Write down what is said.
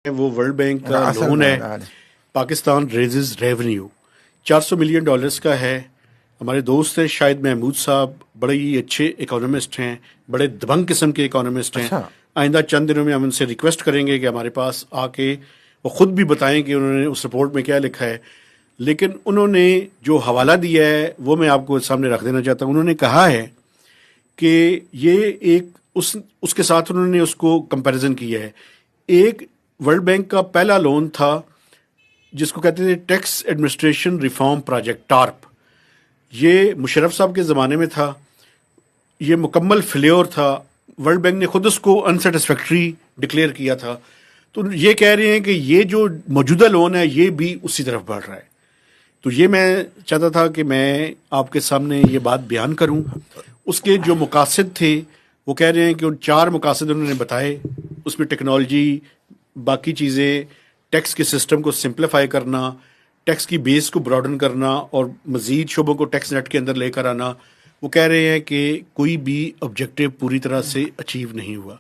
وہ world bank کا loan ہے. پاکستان ریزز ریونیو $400 ملین کا ہے. ہمارے دوست ہیں شاہد محمود صاحب، بڑے ہی اچھے اکانومسٹ ہیں، بڑے دبنگ قسم کے اکانومسٹ ہیں. آئندہ چند دنوں میں ہم ان سے ریکویسٹ کریں گے کہ ہمارے پاس آ کے وہ خود بھی بتائیں کہ انہوں نے اس رپورٹ میں کیا لکھا ہے. لیکن انہوں نے جو حوالہ دیا ہے وہ میں آپ کو سامنے رکھ دینا چاہتا ہوں. انہوں نے کہا ہے کہ یہ ایک اس کے ساتھ انہوں نے اس کو کمپیریزن کیا ہے. ایک ورلڈ بینک کا پہلا لون تھا جس کو کہتے تھے ٹیکس ایڈمنسٹریشن ریفارم پروجیکٹ ٹارپ. یہ مشرف صاحب کے زمانے میں تھا. یہ مکمل فیلیور تھا. ورلڈ بینک نے خود اس کو انسیٹسفیکٹری ڈکلیئر کیا تھا. تو یہ کہہ رہے ہیں کہ یہ جو موجودہ لون ہے یہ بھی اسی طرف بڑھ رہا ہے. تو یہ میں چاہتا تھا کہ میں آپ کے سامنے یہ بات بیان کروں. اس کے جو مقاصد تھے وہ کہہ رہے ہیں کہ ان 4 مقاصد انہوں نے بتائے. اس میں ٹیکنالوجی، باقی چیزیں، ٹیکس کے سسٹم کو سمپلیفائی کرنا، ٹیکس کی بیس کو براڈن کرنا اور مزید شعبوں کو ٹیکس نیٹ کے اندر لے کر آنا. وہ کہہ رہے ہیں کہ کوئی بھی آبجیکٹو پوری طرح سے اچیو نہیں ہوا.